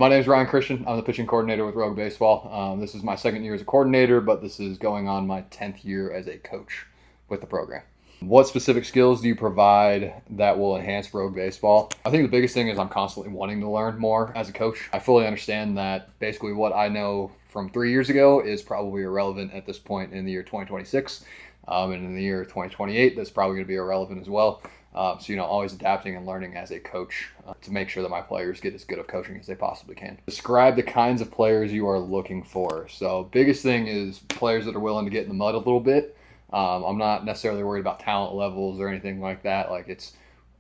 My name is Ryan Christian. I'm the pitching coordinator with Rogue Baseball. This is my second year as a coordinator, but this is going on my 10th year as a coach with the program. What specific skills do you provide that will enhance Rogue Baseball? I think the biggest thing is I'm constantly wanting to learn more as a coach. I fully understand that basically what I know from 3 years ago is probably irrelevant at this point in the year 2026. And in the year 2028, that's probably going to be irrelevant as well. Always adapting and learning as a coach to make sure that my players get as good of coaching as they possibly can. Describe the kinds of players you are looking for. So biggest thing is players that are willing to get in the mud a little bit. I'm not necessarily worried about talent levels or anything like that.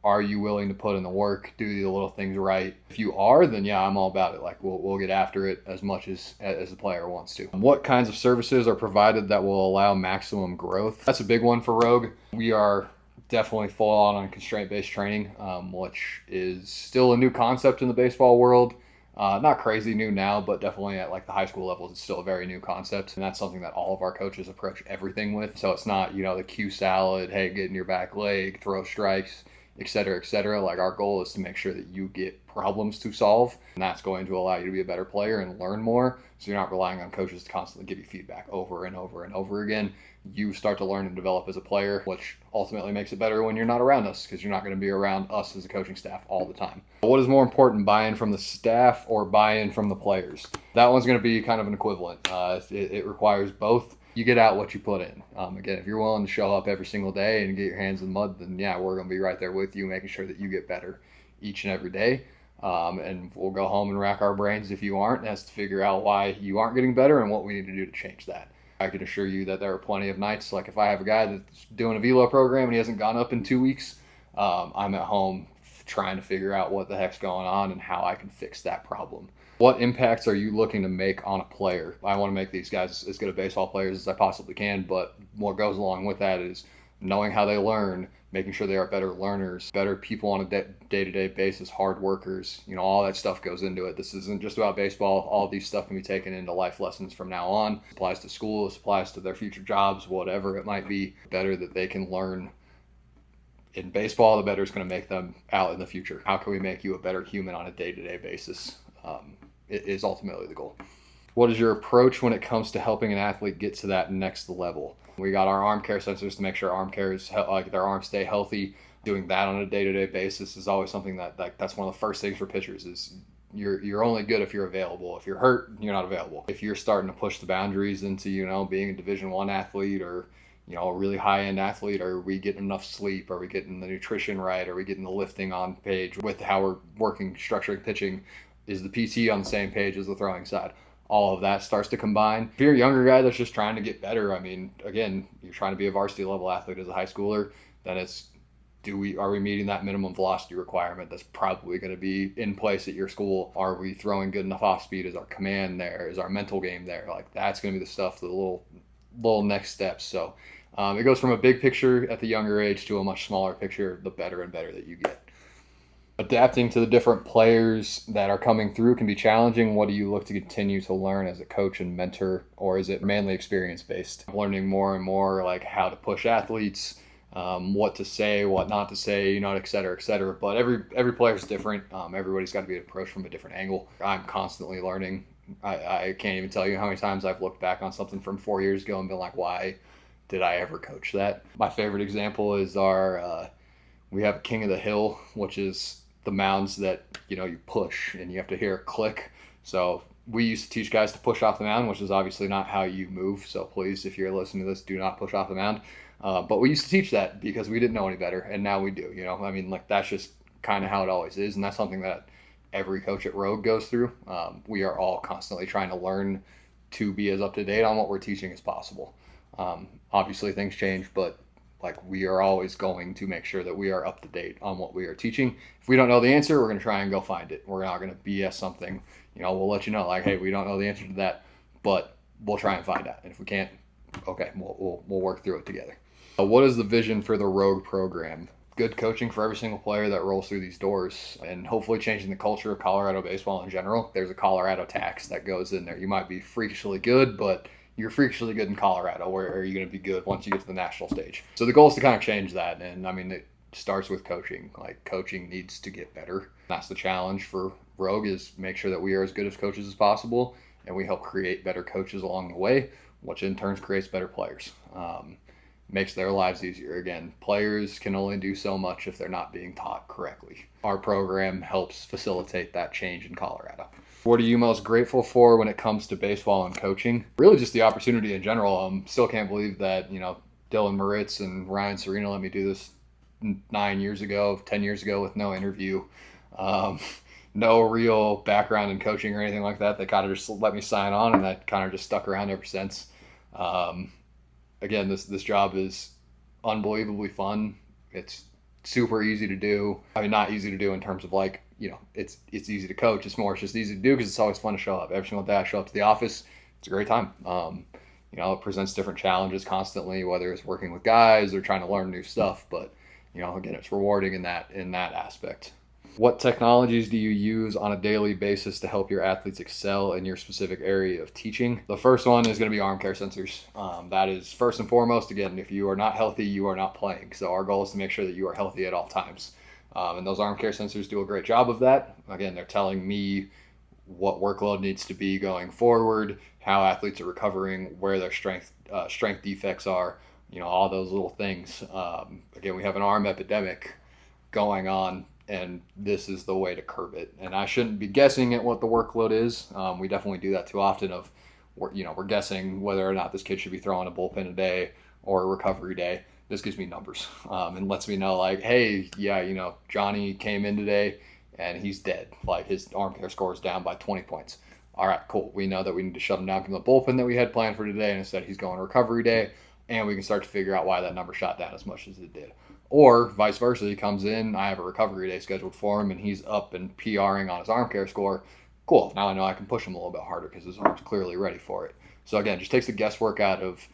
Are you willing to put in the work, do the little things right? If you are, then yeah, I'm all about it. We'll get after it as much as the player wants to. What kinds of services are provided that will allow maximum growth? That's a big one for Rogue. We are definitely full on constraint-based training, which is still a new concept in the baseball world. Not crazy new now, but definitely at the high school levels, it's still a very new concept. And that's something that all of our coaches approach everything with. So it's not, the Q salad, hey, get in your back leg, throw strikes, et cetera, et cetera. Our goal is to make sure that you get problems to solve. And that's going to allow you to be a better player and learn more. So you're not relying on coaches to constantly give you feedback over and over and over again. You start to learn and develop as a player, which ultimately makes it better when you're not around us, because you're not going to be around us as a coaching staff all the time. What is more important, buy-in from the staff or buy-in from the players? That one's going to be kind of an equivalent. It requires both. You get out what you put in. Again, if you're willing to show up every single day and get your hands in the mud, then yeah, we're going to be right there with you, making sure that you get better each and every day. And we'll go home and rack our brains if you aren't, as to figure out why you aren't getting better and what we need to do to change that. I can assure you that there are plenty of nights, like if I have a guy that's doing a velo program and he hasn't gone up in 2 weeks, I'm at home trying to figure out what the heck's going on and how I can fix that problem. What impacts are you looking to make on a player? I want to make these guys as good of baseball players as I possibly can, but what goes along with that is knowing how they learn, making sure they are better learners, better people on a day-to-day basis, hard workers. All that stuff goes into it. This isn't just about baseball. All of these stuff can be taken into life lessons from now on. It applies to school, it applies to their future jobs, whatever it might be. Better that they can learn in baseball, the better it's going to make them out in the future. How can we make you a better human on a day-to-day basis? It is ultimately the goal. What is your approach when it comes to helping an athlete get to that next level? We got our arm care sensors to make sure arm care is their arms stay healthy. Doing that on a day-to-day basis is always something that's one of the first things for pitchers is you're only good if you're available. If you're hurt, you're not available. If you're starting to push the boundaries into being a Division I athlete or a really high-end athlete, are we getting enough sleep? Are we getting the nutrition right? Are we getting the lifting on page with how we're working, structuring pitching? Is the PT on the same page as the throwing side? All of that starts to combine. If you're a younger guy that's just trying to get better, again, you're trying to be a varsity level athlete as a high schooler, then are we meeting that minimum velocity requirement that's probably going to be in place at your school? Are we throwing good enough off speed? Is our command there? Is our mental game there? That's going to be the stuff, the little next steps. So it goes from a big picture at the younger age to a much smaller picture, the better and better that you get. Adapting to the different players that are coming through can be challenging. What do you look to continue to learn as a coach and mentor, or is it mainly experience-based? Learning more and more, how to push athletes, what to say, what not to say, et cetera, et cetera. But every player is different. Everybody's got to be approached from a different angle. I'm constantly learning. I can't even tell you how many times I've looked back on something from 4 years ago and been like, why did I ever coach that? My favorite example is we have King of the Hill, which is the mounds that you push and you have to hear a click. So we used to teach guys to push off the mound, which is obviously not how you move. So please, if you're listening to this, do not push off the mound. But we used to teach that because we didn't know any better, and now we do. That's just kind of how it always is, and that's something that every coach at Rogue goes through. We are all constantly trying to learn to be as up to date on what we're teaching as possible. Obviously, things change, but we are always going to make sure that we are up to date on what we are teaching. If we don't know the answer, we're going to try and go find it. We're not going to BS something. We'll let you know, hey, we don't know the answer to that, but we'll try and find out. And if we can't, okay, we'll work through it together. What is the vision for the Rogue program? Good coaching for every single player that rolls through these doors, and hopefully changing the culture of Colorado baseball in general. There's a Colorado tax that goes in there. You might be freakishly good, but you're freakishly good in Colorado. Where are you going to be good once you get to the national stage? So the goal is to kind of change that. And starts with coaching. Like, coaching needs to get better. That's the challenge for Rogue, is make sure that we are as good as coaches as possible, and we help create better coaches along the way, which in turn creates better players. Makes their lives easier. Again, players can only do so much if they're not being taught correctly. Our program helps facilitate that change in Colorado. What are you most grateful for when it comes to baseball and coaching? Really just the opportunity in general. Still can't believe that, Dylan Moritz and Ryan Serena let me do this 10 years ago with no interview. No real background in coaching or anything like that. They kind of just let me sign on, and that kind of just stuck around ever since. Again, this job is unbelievably fun. It's super easy to do. I mean, not easy to do in terms of like, it's easy to coach. It's just easy to do because it's always fun to show up. Every single day I show up to the office, it's a great time. It presents different challenges constantly, whether it's working with guys or trying to learn new stuff. But, again, it's rewarding in that aspect. What technologies do you use on a daily basis to help your athletes excel in your specific area of teaching? The first one is going to be arm care sensors. That is first and foremost. Again, if you are not healthy, you are not playing. So our goal is to make sure that you are healthy at all times. And those arm care sensors do a great job of that. Again, they're telling me what workload needs to be going forward, how athletes are recovering, where their strength defects are, all those little things. Again, we have an arm epidemic going on, and this is the way to curb it. And I shouldn't be guessing at what the workload is. We definitely do that too often we're guessing whether or not this kid should be throwing a bullpen a day or a recovery day. This gives me numbers and lets me know, like, hey, yeah, Johnny came in today and he's dead. Like, his arm care score is down by 20 points. All right, cool. We know that we need to shut him down from the bullpen that we had planned for today, and instead he's going recovery day, and we can start to figure out why that number shot down as much as it did. Or vice versa, he comes in, I have a recovery day scheduled for him, and he's up and PRing on his arm care score. Cool, now I know I can push him a little bit harder because his arm's clearly ready for it. So again, just takes the guesswork out of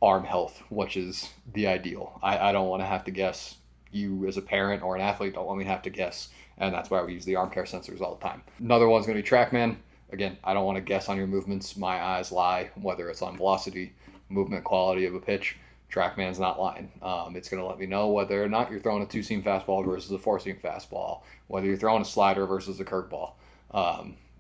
arm health, which is the ideal. I don't want to have to guess. You as a parent or an athlete don't want me to have to guess, and that's why we use the arm care sensors all the time. Another one's going to be TrackMan. Again, I don't want to guess on your movements. My eyes lie, whether it's on velocity, movement quality of a pitch. TrackMan's not lying. It's going to let me know whether or not you're throwing a two-seam fastball versus a four-seam fastball, whether you're throwing a slider versus a curveball.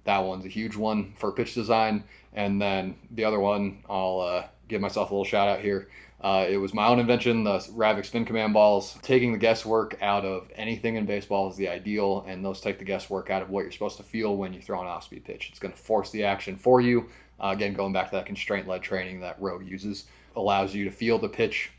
That one's a huge one for pitch design. And then the other one, I'll give myself a little shout out here. It was my own invention, the Ravix Spin Command balls. Taking the guesswork out of anything in baseball is the ideal, and those take the guesswork out of what you're supposed to feel when you throw an off-speed pitch. It's going to force the action for you. Again, going back to that constraint-led training that Rogue uses, allows you to feel the pitch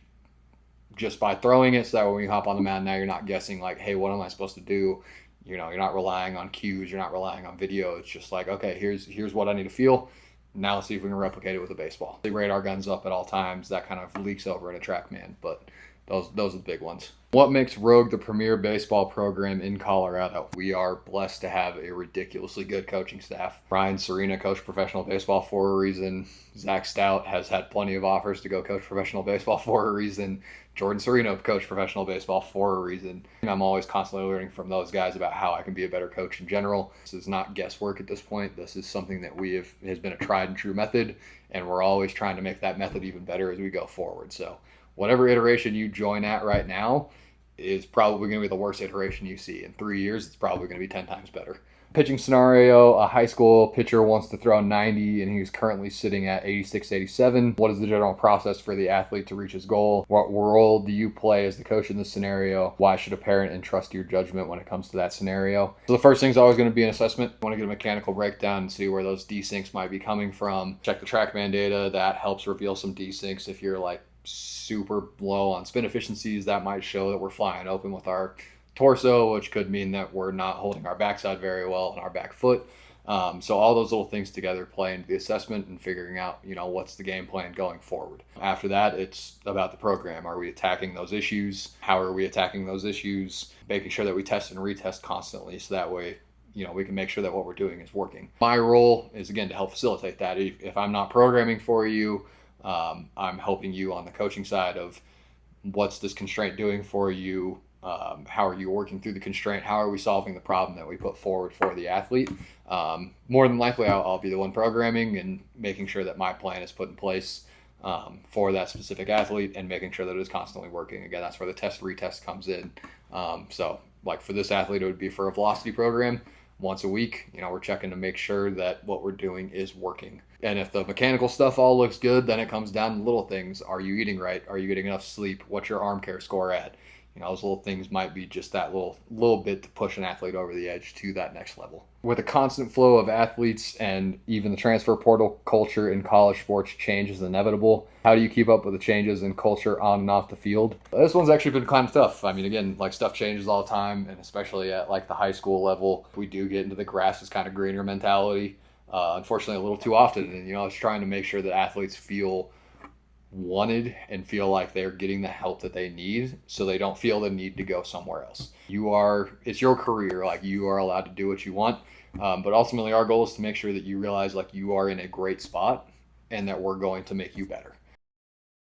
just by throwing it, so that when you hop on the mound, now you're not guessing like, hey, what am I supposed to do? You're not relying on cues, you're not relying on video. It's just like, okay, here's what I need to feel. Now let's see if we can replicate it with a baseball. The radar guns up at all times. That kind of leaks over in a TrackMan, but those are the big ones. What makes Rogue the premier baseball program in Colorado? We are blessed to have a ridiculously good coaching staff. Ryan Serena coached professional baseball for a reason. Zach Stout has had plenty of offers to go coach professional baseball for a reason. Jordan Sereno coached professional baseball for a reason. I'm always constantly learning from those guys about how I can be a better coach in general. This is not guesswork at this point. This is something that has been a tried and true method, and we're always trying to make that method even better as we go forward. So whatever iteration you join at right now is probably going to be the worst iteration you see. In 3 years, it's probably going to be 10 times better. Pitching scenario, a high school pitcher wants to throw 90 and he's currently sitting at 86, 87. What is the general process for the athlete to reach his goal? What role do you play as the coach in this scenario? Why should a parent entrust your judgment when it comes to that scenario? So the first thing is always going to be an assessment. You want to get a mechanical breakdown and see where those desyncs might be coming from. Check the TrackMan data. That helps reveal some desyncs. If you're like super low on spin efficiencies, that might show that we're flying open with our torso, which could mean that we're not holding our backside very well and our back foot. So all those little things together play into the assessment and figuring out, what's the game plan going forward. After that, it's about the program. Are we attacking those issues? How are we attacking those issues? Making sure that we test and retest constantly, so that way, we can make sure that what we're doing is working. My role is, again, to help facilitate that. If I'm not programming for you, I'm helping you on the coaching side of what's this constraint doing for you. How are you working through the constraint? How are we solving the problem that we put forward for the athlete? More than likely, I'll be the one programming and making sure that my plan is put in place for that specific athlete and making sure that it is constantly working. Again, that's where the test retest comes in. So like for this athlete, it would be for a velocity program once a week. We're checking to make sure that what we're doing is working. And if the mechanical stuff all looks good, then it comes down to little things. Are you eating right? Are you getting enough sleep? What's your arm care score at? Those little things might be just that little bit to push an athlete over the edge to that next level. With a constant flow of athletes and even the transfer portal culture in college sports, change is inevitable. How do you keep up with the changes in culture on and off the field? This one's actually been kind of tough. I mean, again, like stuff changes all the time, and especially at like the high school level, we do get into the grass is kind of greener mentality. Unfortunately, a little too often. And I was trying to make sure that athletes feel wanted and feel like they're getting the help that they need, so they don't feel the need to go somewhere else. It's your career, like you are allowed to do what you want, but ultimately our goal is to make sure that you realize like you are in a great spot and that we're going to make you better.